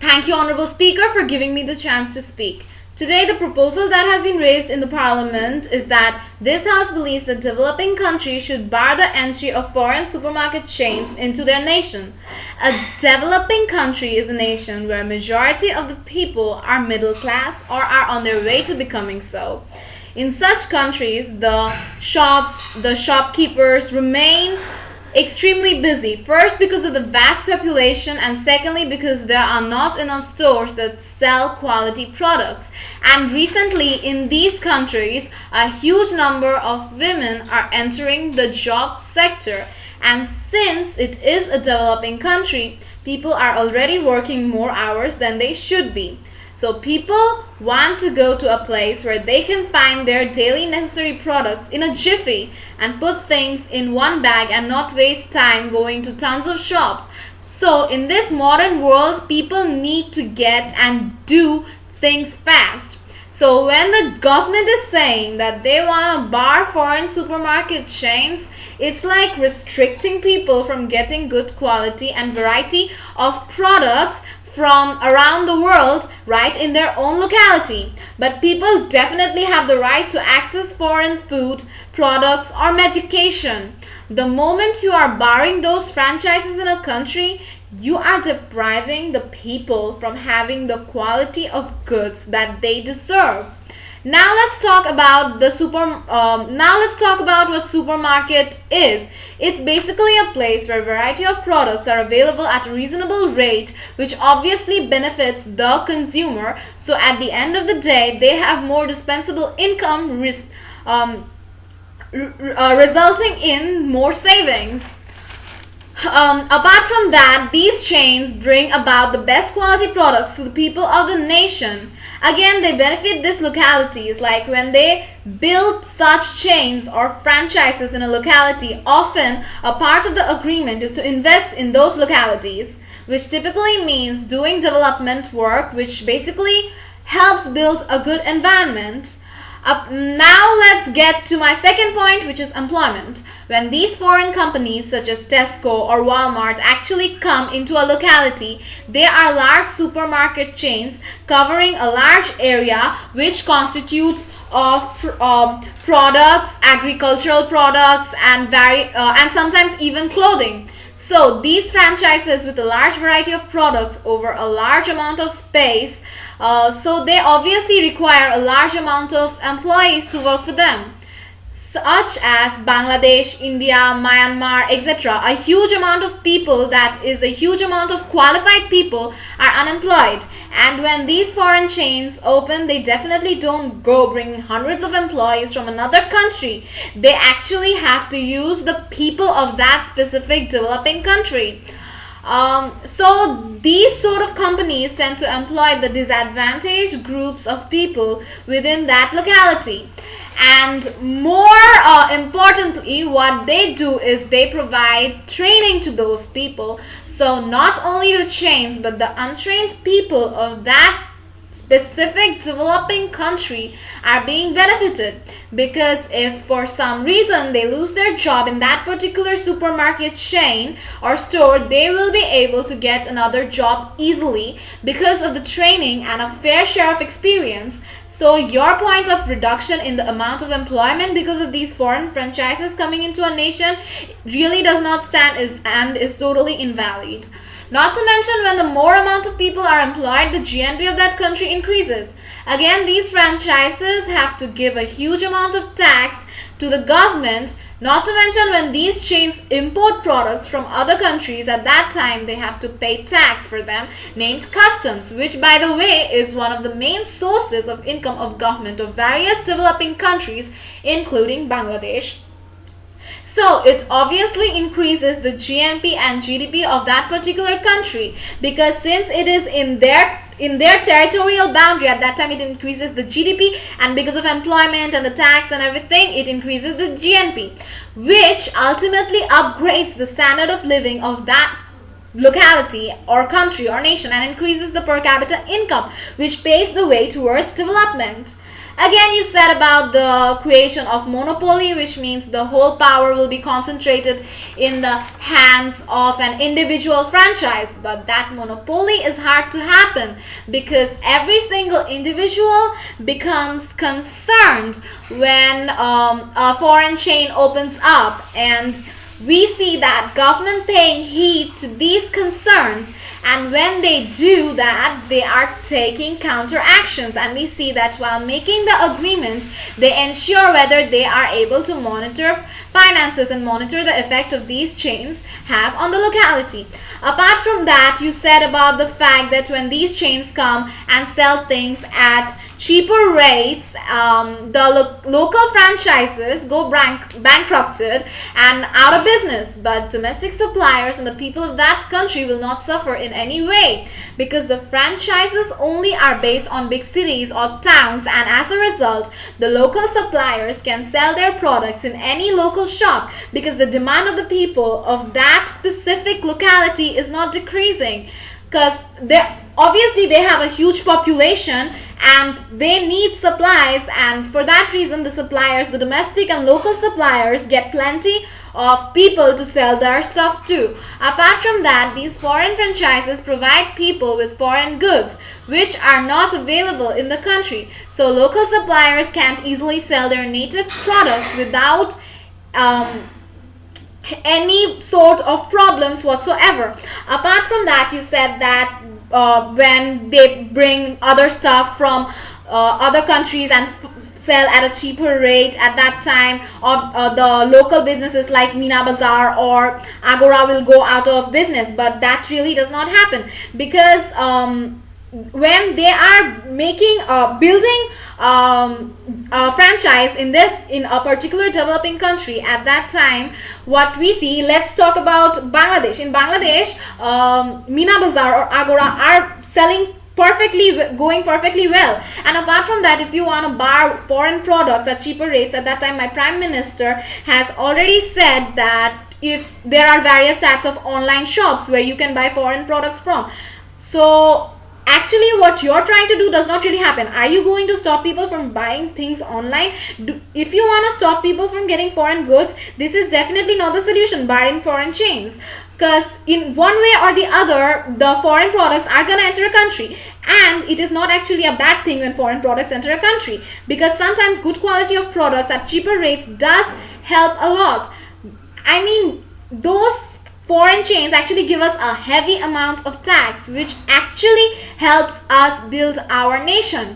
Thank you, Honorable Speaker, for giving me the chance to speak. Today, the proposal that has been raised in the Parliament is that this House believes that developing countries should bar the entry of foreign supermarket chains into their nation. A developing country is a nation where a majority of the people are middle class or are on their way to becoming so. In such countries, the shopkeepers remain extremely busy. First, because of the vast population, and secondly, because there are not enough stores that sell quality products. And recently, in these countries, a huge number of women are entering the job sector. And since it is a developing country, people are already working more hours than they should be. So people want to go to a place where they can find their daily necessary products in a jiffy and put things in one bag and not waste time going to tons of shops. So in this modern world, people need to get and do things fast. So when the government is saying that they want to bar foreign supermarket chains, it's like restricting people from getting good quality and variety of products from around the world right in their own locality. But people definitely have the right to access foreign food, products, or medication. The moment you are barring those franchises in a country, you are depriving the people from having the quality of goods that they deserve. Now let's talk about what supermarket is. It's basically a place where a variety of products are available at a reasonable rate, which obviously benefits the consumer. So at the end of the day, they have more dispensable income, resulting in more savings. Apart from that, these chains bring about the best quality products to the people of the nation. Again, they benefit these localities, like when they build such chains or franchises in a locality, often a part of the agreement is to invest in those localities, which typically means doing development work, which basically helps build a good environment. Now let's get to my second point, which is employment. When these foreign companies such as Tesco or Walmart actually come into a locality, they are large supermarket chains covering a large area which constitutes of products, agricultural products, and sometimes even clothing. So these franchises with a large variety of products over a large amount of space, so they obviously require a large amount of employees to work for them, such as Bangladesh, India, Myanmar, etc. A huge amount of people, that is a huge amount of qualified people, are unemployed. And when these foreign chains open, they definitely don't go bringing hundreds of employees from another country. They actually have to use the people of that specific developing country. So these sort of companies tend to employ the disadvantaged groups of people within that locality. And more importantly, what they do is they provide training to those people. So not only the chains, but the untrained people of that specific developing country are being benefited, because if for some reason they lose their job in that particular supermarket chain or store, they will be able to get another job easily because of the training and a fair share of experience. So your point of reduction in the amount of employment because of these foreign franchises coming into a nation really does not stand and is totally invalid. Not to mention, when the more amount of people are employed, the GNP of that country increases. Again, these franchises have to give a huge amount of tax to the government. Not to mention, when these chains import products from other countries, at that time they have to pay tax for them, named customs, which by the way is one of the main sources of income of government of various developing countries, including Bangladesh. So it obviously increases the GNP and GDP of that particular country, because since it is in their territorial boundary, at that time it increases the GDP, and because of employment and the tax and everything, it increases the GNP, which ultimately upgrades the standard of living of that locality or country or nation and increases the per capita income, which paves the way towards development. Again, you said about the creation of monopoly, which means the whole power will be concentrated in the hands of an individual franchise. But that monopoly is hard to happen because every single individual becomes concerned when a foreign chain opens up, and we see that government paying heed to these concerns, and when they do that, they are taking counter actions, and we see that while making the agreement, they ensure whether they are able to monitor finances and monitor the effect of these chains have on the locality. Apart from that, you said about the fact that when these chains come and sell things at cheaper rates, the local franchises go bankrupted and out of business, but domestic suppliers and the people of that country will not suffer in any way because the franchises only are based on big cities or towns, and as a result the local suppliers can sell their products in any local shop because the demand of the people of that specific locality is not decreasing, because obviously they have a huge population and they need supplies, and for that reason the suppliers, the domestic and local suppliers, get plenty of people to sell their stuff to. Apart from that, these foreign franchises provide people with foreign goods which are not available in the country, so local suppliers can't easily sell their native products without any sort of problems whatsoever. Apart from that, you said that when they bring other stuff from other countries and sell at a cheaper rate, at that time of the local businesses like Meena Bazaar or Agora will go out of business, but that really does not happen because when they are making building a franchise in a particular developing country, at that time what we see, let's talk about Bangladesh. In Bangladesh, Meena Bazaar or Agora are going perfectly well, and apart from that, if you want to buy foreign products at cheaper rates, at that time my prime minister has already said that if there are various types of online shops where you can buy foreign products from. So actually what you're trying to do does not really happen. Are you going to stop people from buying things online? If you want to stop people from getting foreign goods, this is definitely not the solution, barring foreign chains, because in one way or the other the foreign products are going to enter a country, and it is not actually a bad thing when foreign products enter a country, because sometimes good quality of products at cheaper rates does help a lot. I mean, those foreign chains actually give us a heavy amount of tax, which actually helps us build our nation.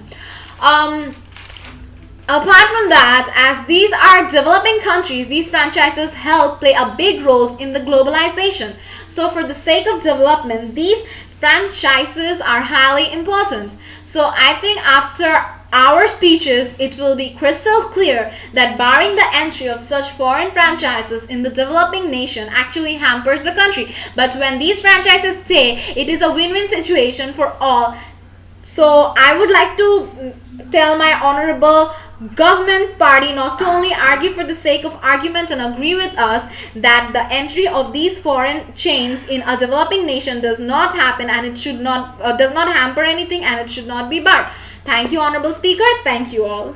Apart from that, as these are developing countries, these franchises help play a big role in the globalization. So for the sake of development, these franchises are highly important. So I think after our speeches, it will be crystal clear that barring the entry of such foreign franchises in the developing nation actually hampers the country. But when these franchises stay, it is a win-win situation for all. So I would like to tell my honorable government party not to only argue for the sake of argument and agree with us that the entry of these foreign chains in a developing nation does not happen, and it should not does not hamper anything, and it should not be barred. Thank you, Honorable Speaker. Thank you all.